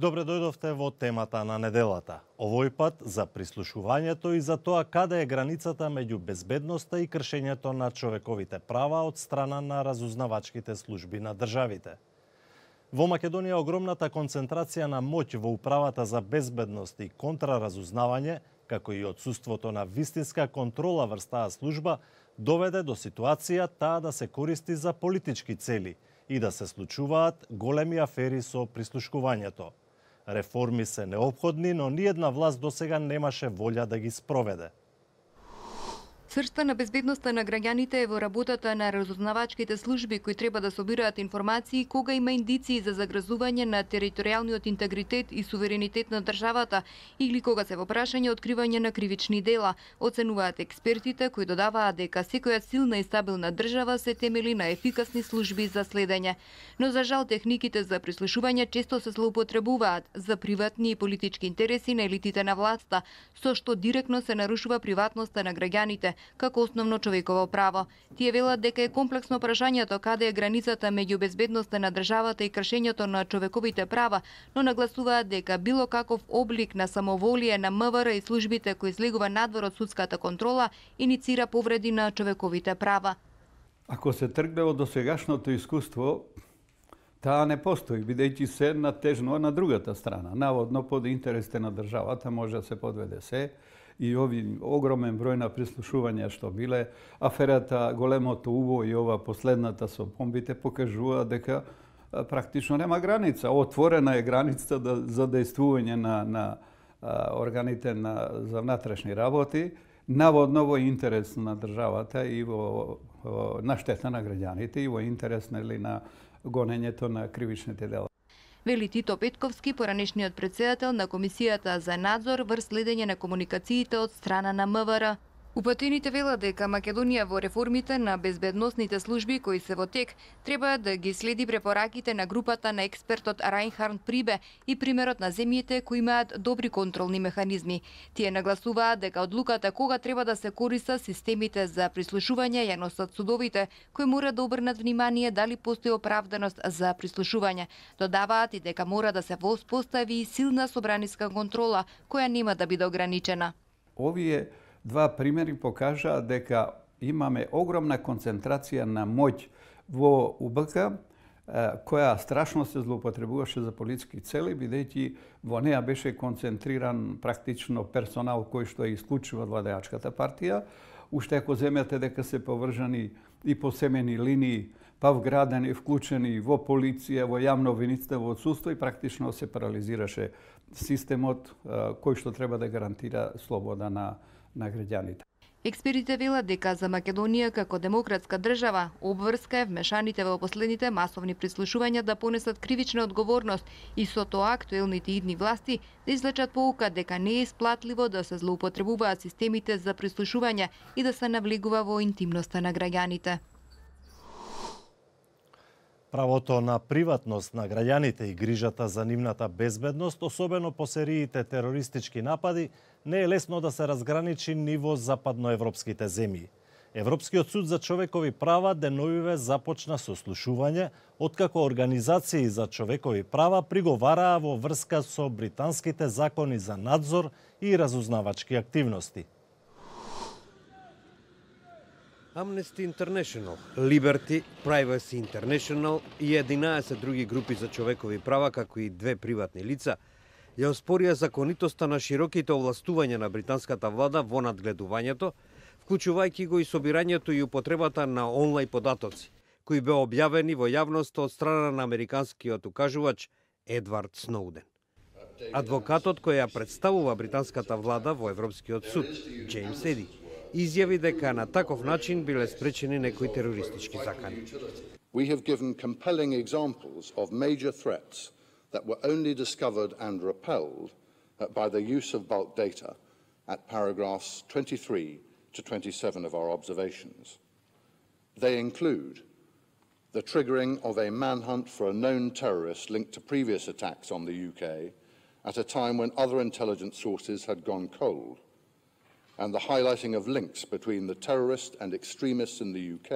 Добре дојдовте во темата на неделата. Овој пат за прислушувањето и за тоа каде е границата меѓу безбедноста и кршењето на човековите права од страна на разузнавачките служби на државите. Во Македонија огромната концентрација на моќ во управата за безбедност и контраразузнавање, како и отсуството на вистинска контрола врз таа служба, доведе до ситуација таа да се користи за политички цели и да се случуваат големи афери со прислушкувањето. Реформи се неопходни, но ниедна власт досега немаше волја да ги спроведе. Цршта на безбедноста на граѓаните е во работата на разузнавачките служби кои треба да собираат информации кога има индиции за загрозување на територијалниот интегритет и суверенитет на државата или кога се во прашање откривање на кривични дела, оценуваат експертите кои додаваат дека секоја силна и стабилна држава се темели на ефикасни служби за следење. Но за жал техниките за прислушување често се злоупотребуваат за приватни и политички интереси на елитите на власта, со што директно се нарушува приватноста на граѓаните како основно човеково право. Тие велат дека е комплексно прашањето каде е границата меѓу безбедноста на државата и кршењето на човековите права, но нагласуваат дека било каков облик на самоволие на МВР и службите кои излегува надвор од судската контрола иницира повреди на човековите права. Ако се тргне од досегашното искуство, таа не постои, бидејќи се натежно на другата страна. Наводно под интересите на државата може да се подведе се, и ови огромен број на прислушувања што биле, аферата големото УВО и ова последната со бомбите покажува дека практично нема граница. Отворена е границата за дејствување на органите за внатрешни работи, наводно во интерес на државата и на штета на граѓаните и во интерес на гонењето на кривичните дела. Вели Тито Петковски, поранешниот претседател на Комисијата за надзор врз следење на комуникациите од страна на МВР. Упатените велат дека Македонија во реформите на безбедносните служби кои се во тек треба да ги следи препораките на групата на експертот Рајнхард Прибе и примерот на земјите кои имаат добри контролни механизми. Тие нагласуваат дека одлуката кога треба да се користа системите за прислушување ја носат судовите, кои мора да обрнат внимание дали постои оправданост за прислушување. Додаваат и дека мора да се воспостави силна собраниска контрола која нема да биде ограничена. Овие два примери покажаа дека имаме огромна концентрација на моќ во УБК, која страшно се злоупотребуваше за политички цели, бидејќи во неа беше концентриран практично персонал кој што е исклучува од владеачката партија. Уште ако земете дека се повржани и по семени линии, па вградени, вклучени во полиција, во јавно обвинителство, во отсуство и практично се парализираше системот кој што треба да гарантира слобода на граѓаните. Експертите велат дека за Македонија како демократска држава обврска е вмешаните во последните масовни прислушувања да понесат кривична одговорност и со тоа актуелните идни власти да извлечат поука дека не е исплатливо да се злоупотребуваат системите за прислушување и да се навлегува во интимноста на граѓаните. Правото на приватност на граѓаните и грижата за нивната безбедност, особено по сериите терористички напади, не е лесно да се разграничи ни во западноевропските земји. Европскиот суд за човекови права деновиве започна со слушување, откако организации за човекови права приговараа во врска со британските закони за надзор и разузнавачки активности. Amnesty International, Liberty, Privacy International и 11 други групи за човекови права, како и две приватни лица, ја оспорија законитоста на широките овластувања на британската влада во надгледувањето, вклучувајќи го и собирањето и употребата на онлайн податоци, кои беа објавени во јавноста од страна на американскиот укажувач Едвард Сноуден. Адвокатот кој ја представува британската влада во Европскиот суд, Джеймс Еди, изјави дека на таков начин биле спречени некои терористички закани. We have given compelling examples of major threats that were only discovered and repelled by the use of bulk data at paragraphs 23 to 27 of our observations. They include the triggering of a manhunt for a known terrorist linked to previous attacks on the UK at a time when other intelligence sources had gone cold, and the highlighting of links between the terrorist and extremists in the UK.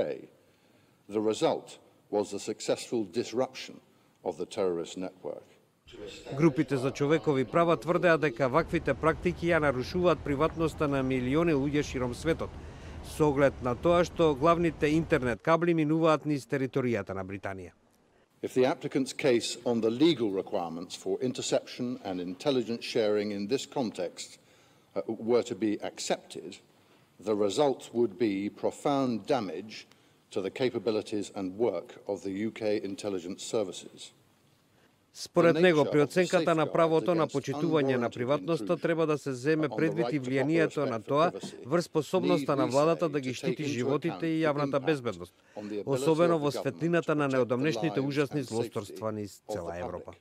The result was the successful disruption of the terrorist network. Групите за човекови права тврдеа дека ваквите практики ја нарушуваат приватноста на милиони луѓе широм светот, со оглед на тоа што главните интернет кабли минуваат низ територијата на Британија. If the applicant's case on the legal requirements for interception and intelligence sharing in this context were to be accepted, the result would be profound damage to the capabilities and work of the UK intelligence services. Според него, при оценката на правото на почитување на приватноста треба да се земе предвид и влијанието на тоа врз способноста на владата да ги штити животите и јавната безбедност, особено во светлината на неодамнешните ужасни злосторства низ цела Европа.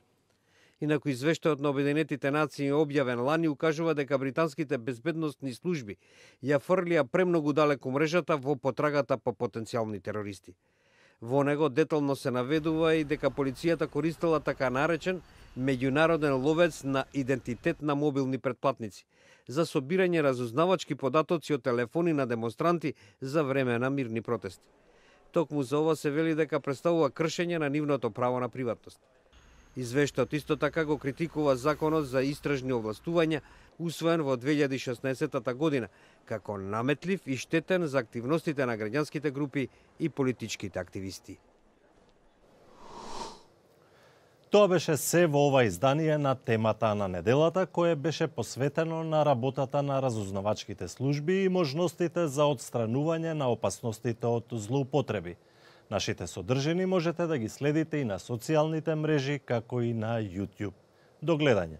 Инаку извештајот на Обединетите нации објавен лани укажува дека британските безбедносни служби ја фрлија премногу далеку мрежата во потрагата по потенцијални терористи. Во него детално се наведува и дека полицијата користела така наречен меѓународен ловец на идентитет на мобилни претплатници за собирање разузнавачки податоци од телефони на демонстранти за време на мирни протести. Токму за ова се вели дека представува кршење на нивното право на приватност. Извештајот исто така го критикува законот за истражни овластувања, усвоен во 2016 година, како наметлив и штетен за активностите на граѓанските групи и политичките активисти. Тоа беше се во ова издание на темата на неделата, кое беше посветено на работата на разузнавачките служби и можностите за отстранување на опасностите од злоупотреби. Нашите содржини можете да ги следите и на социјалните мрежи, како и на YouTube. До гледање!